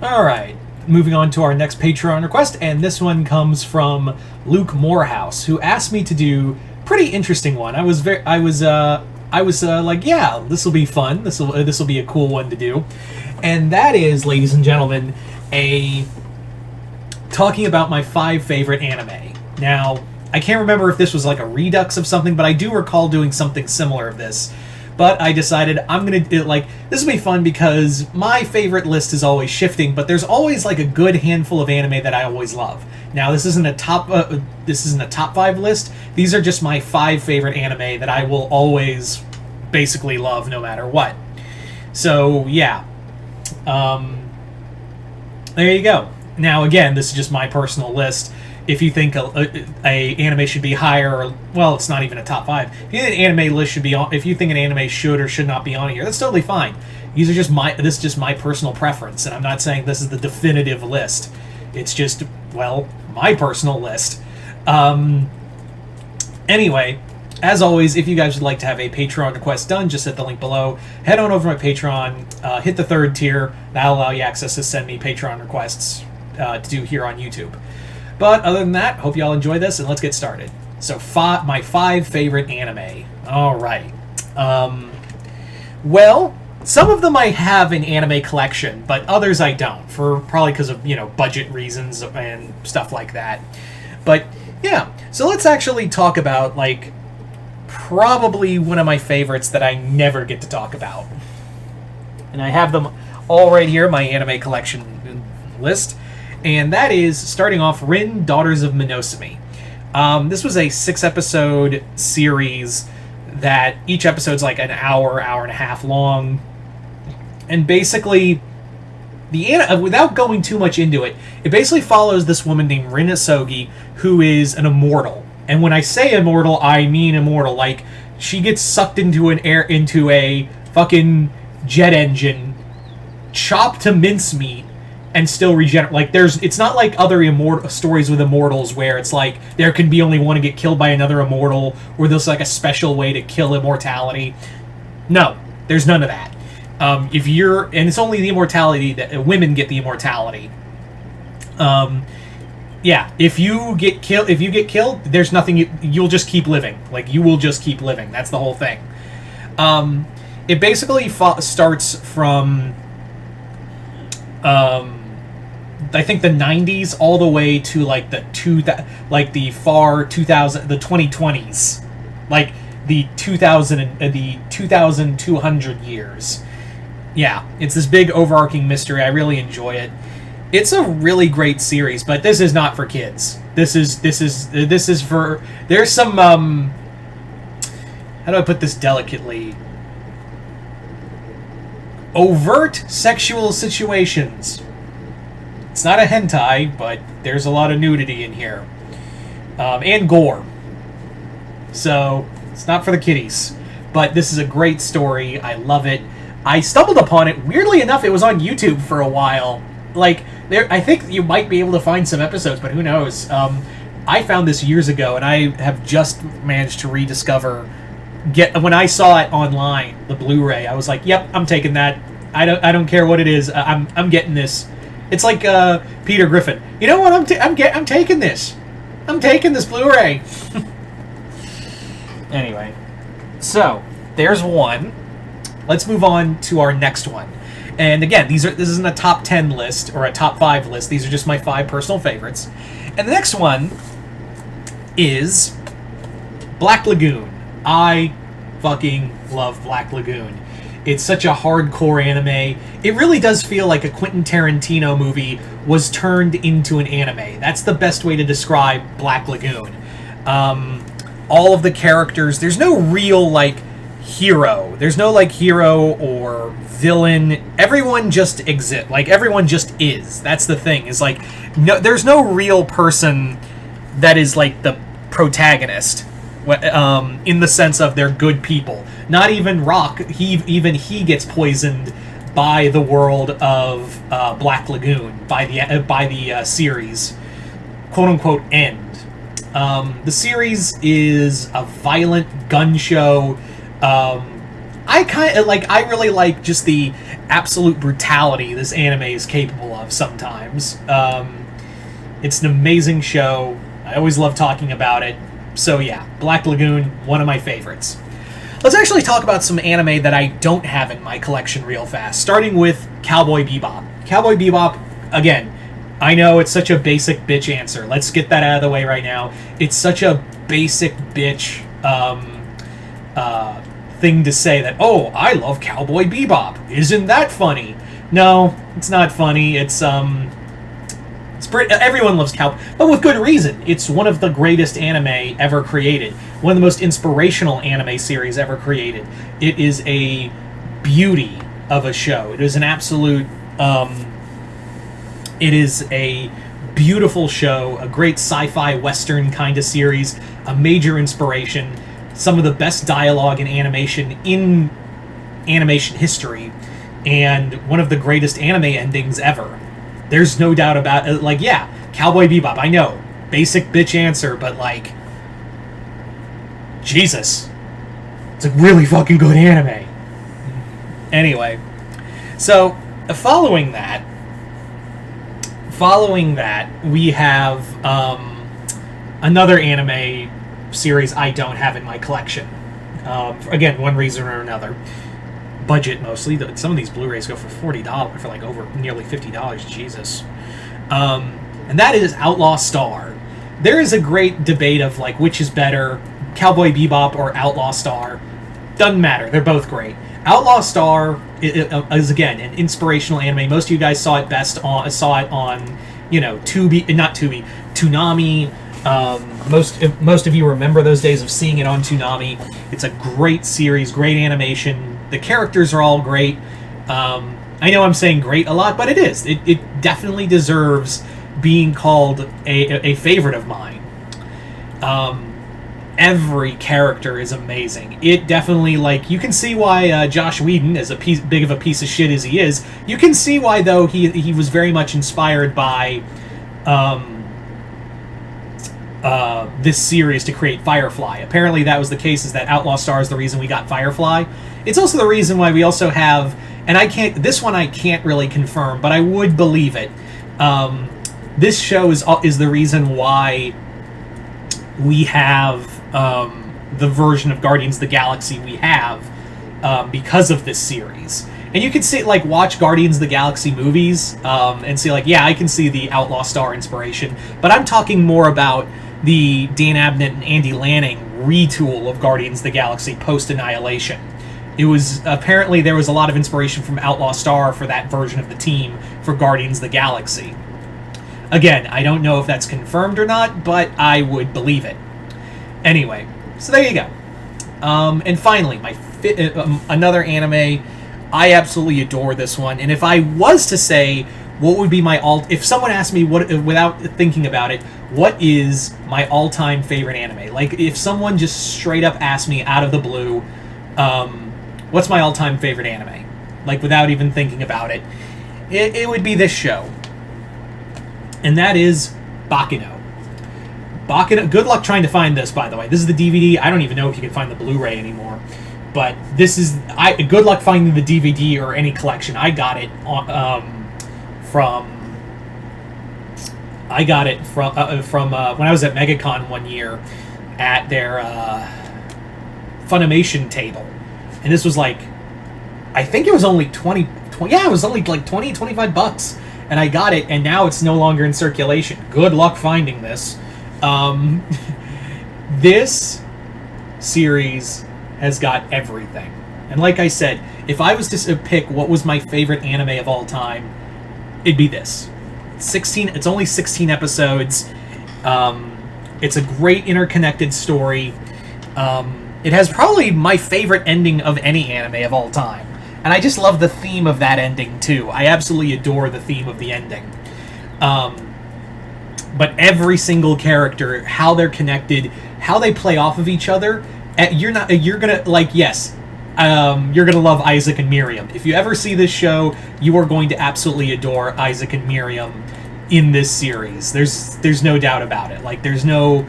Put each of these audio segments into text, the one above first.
All right, moving on to our next Patreon request, and this one comes from Luke Morehouse, who asked me to do a pretty interesting one. I was like, yeah, this will be fun. This will be a cool one to do, and that is, ladies and gentlemen, a talking about my 5 favorite anime. Now, I can't remember if this was like a redux of something, but I do recall doing something similar of this. But I decided I'm gonna do, like, this will be fun because my favorite list is always shifting, but there's always like a good handful of anime that I always love. Now this isn't a top 5 list. These are just my 5 favorite anime that I will always basically love no matter what. So yeah, there you go. Now again, this is just my personal list. If you think a anime should be higher, or, well, it's not even a top 5. If you think an anime list should be on, if you think an anime should or should not be on here, that's totally fine. This is just my personal preference, and I'm not saying this is the definitive list. It's just, well, my personal list. Anyway, as always, if you guys would like to have a Patreon request done, just hit the link below. Head on over to my Patreon, hit the 3rd tier. That'll allow you access to send me Patreon requests to do here on YouTube. But other than that, hope y'all enjoy this, and let's get started. So, my 5 favorite anime. Alright. Well, some of them I have an anime collection, but others I don't, probably because of, budget reasons and stuff like that. But, yeah. So let's actually talk about, like, probably one of my favorites that I never get to talk about. And I have them all right here, my anime collection list. And that is, starting off, Rin, Daughters of Minosumi. This was a 6-episode series that each episode's like an hour and a half long. And basically, without going too much into it, it basically follows this woman named Rin Asogi, who is an immortal. And when I say immortal, I mean immortal. Like, she gets sucked into into a fucking jet engine, chopped to mincemeat, and still regenerate. Like, it's not like other stories with immortals where it's like there can be only one to get killed by another immortal, or there's like a special way to kill immortality. No, there's none of that. And it's only the immortality that women get the immortality. Yeah, if you get killed, there's nothing. You'll just keep living. Like, you will just keep living. That's the whole thing. It basically starts from I think the 90s all the way to like the 2020s, like the 2200 years. Yeah, it's this big overarching mystery. I really enjoy it. It's a really great series, but this is not for kids. This is for, there's some how do I put this delicately? Overt sexual situations. It's not a hentai, but there's a lot of nudity in here. And gore. So, it's not for the kiddies. But this is a great story. I love it. I stumbled upon it. Weirdly enough, it was on YouTube for a while. Like, I think you might be able to find some episodes, but who knows. I found this years ago, and I have just managed to rediscover... When I saw it online, the Blu-ray, I was like, "Yep, I'm taking that. I don't care what it is. I'm getting this." It's like Peter Griffin. You know what? I'm taking this. I'm taking this Blu-ray. Anyway, so there's one. Let's move on to our next one. And again, this isn't a top 10 list or a top 5 list. These are just my 5 personal favorites. And the next one is Black Lagoon. I fucking love Black Lagoon. It's such a hardcore anime. It really does feel like a Quentin Tarantino movie was turned into an anime. That's the best way to describe Black Lagoon. All of the characters, there's no real, like, hero. There's no, like, hero or villain. Everyone just exists. Like, everyone just is. That's the thing. Is like, no, there's no real person that is, like, the protagonist. In the sense of they're good people. Not even Rock. He gets poisoned by the world of Black Lagoon, by the series, quote unquote, end. The series is a violent gun show. I really like just the absolute brutality this anime is capable of sometimes. It's an amazing show. I always love talking about it. So yeah, Black Lagoon, one of my favorites. Let's actually talk about some anime that I don't have in my collection real fast, starting with Cowboy Bebop. Cowboy Bebop, again, I know it's such a basic bitch answer. Let's get that out of the way right now. It's such a basic bitch thing to say that, oh, I love Cowboy Bebop. Isn't that funny? No, it's not funny. It's everyone loves Cowboy, but with good reason. It's one of the greatest anime ever created. One of the most inspirational anime series ever created. It is a beauty of a show. It is an absolute... it is a beautiful show, a great sci-fi western kind of series, a major inspiration, some of the best dialogue and animation in animation history, and one of the greatest anime endings ever. There's no doubt about it. Like, yeah, Cowboy Bebop, I know. Basic bitch answer, but like... Jesus. It's a really fucking good anime. Anyway. So, following that, we have another anime series I don't have in my collection. Again, one reason or another. Budget mostly. Some of these Blu-rays go for $40, for like over nearly $50. Jesus. And that is Outlaw Star. There is a great debate of like which is better, Cowboy Bebop or Outlaw Star. Doesn't matter. They're both great. Outlaw Star is again an inspirational anime. Most of you guys saw it on Tubi, not Tubi, Toonami. Most of you remember those days of seeing it on Toonami. It's a great series, great animation. The characters are all great. I know I'm saying great a lot, but it is. It definitely deserves being called a favorite of mine. Every character is amazing. It definitely, like, you can see why Joss Whedon, as big of a piece of shit as he is, you can see why, though, he was very much inspired by this series to create Firefly. Apparently that was the case, is that Outlaw Star is the reason we got Firefly. It's also the reason why we also have, and this one I can't really confirm, but I would believe it. This show is the reason why we have the version of Guardians of the Galaxy we have, because of this series. And you can see, like, watch Guardians of the Galaxy movies, and see, like, yeah, I can see the Outlaw Star inspiration, but I'm talking more about the Dan Abnett and Andy Lanning retool of Guardians of the Galaxy post-Annihilation. It was, apparently there was a lot of inspiration from Outlaw Star for that version of the team for Guardians of the Galaxy. Again, I don't know if that's confirmed or not, but I would believe it. Anyway, so there you go. And finally, another anime. I absolutely adore this one, and if I was to say what would be my if someone asked me without thinking about it, what is my all-time favorite anime? Like, if someone just straight up asked me out of the blue, what's my all-time favorite anime? Like, without even thinking about it, it would be this show. And that is Baccano. Baccano. Good luck trying to find this, by the way. This is the DVD. I don't even know if you can find the Blu-ray anymore. But this is... good luck finding the DVD or any collection. I got it from when I was at MegaCon one year at their Funimation table. And this was like... I think it was only it was only like $20-25. And I got it, and now it's no longer in circulation. Good luck finding this. This series has got everything. And like I said, if I was to pick what was my favorite anime of all time, it'd be this. It's only 16 episodes. It's a great interconnected story. It has probably my favorite ending of any anime of all time. And I just love the theme of that ending, too. I absolutely adore the theme of the ending. But every single character, how they're connected, how they play off of each other, you're gonna love Isaac and Miriam. If you ever see this show, you are going to absolutely adore Isaac and Miriam in this series. There's no doubt about it. Like, there's no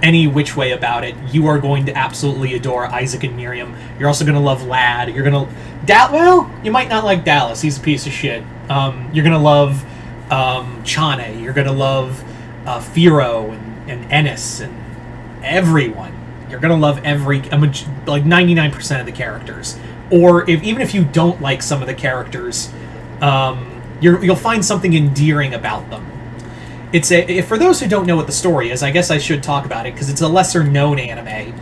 any which way about it, you are going to absolutely adore Isaac and Miriam. You're also going to love Lad. You're going to... well, you might not like Dallas. He's a piece of shit. You're going to love Chane. You're going to love Firo and Ennis and everyone. You're going to love like 99% of the characters. Or even if you don't like some of the characters, you'll find something endearing about them. For those who don't know what the story is, I guess I should talk about it because it's a lesser known anime.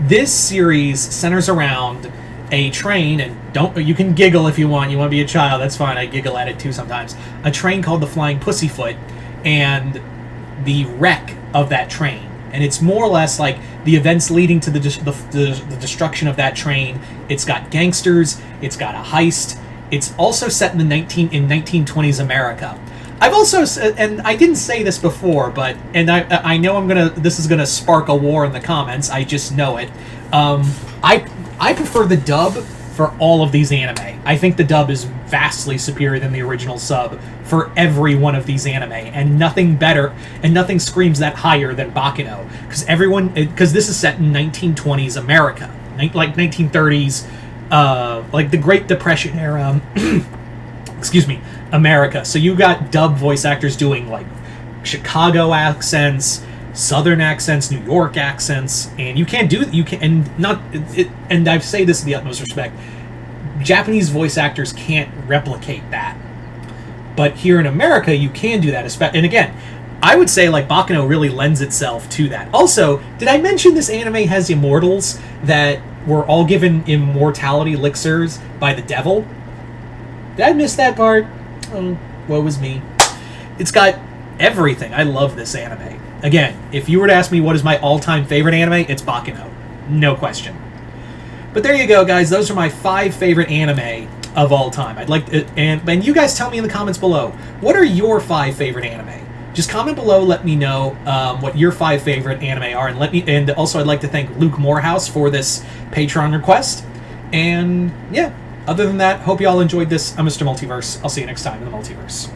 This series centers around a train, and you can giggle if you want. You want to be a child, that's fine. I giggle at it too sometimes. A train called the Flying Pussyfoot, and the wreck of that train. And it's more or less like the events leading to the destruction of that train. It's got gangsters. It's got a heist. It's also set in 1920s America. I've also, and I didn't say this before, but I know this is gonna spark a war in the comments. I just know it. I prefer the dub for all of these anime. I think the dub is vastly superior than the original sub for every one of these anime, and nothing better, and nothing screams that higher than Baccano, because this is set in 1920s America, like 1930s, like the Great Depression era. Excuse me, America. So you got dub voice actors doing like Chicago accents, Southern accents, New York accents, and and I say this in the utmost respect, Japanese voice actors can't replicate that. But here in America, you can do that. And again, I would say like Baccano really lends itself to that. Also, did I mention this anime has immortals that were all given immortality elixirs by the devil? Did I miss that part? Oh, woe was me. It's got everything. I love this anime. Again, if you were to ask me what is my all-time favorite anime, it's Baccano. No question. But there you go, guys. Those are my 5 favorite anime of all time. I'd like to, and you guys tell me in the comments below, what are your 5 favorite anime? Just comment below, let me know what your 5 favorite anime are, and also I'd like to thank Luke Morehouse for this Patreon request. And yeah, other than that, hope you all enjoyed this. I'm Mr. Multiverse. I'll see you next time in the Multiverse.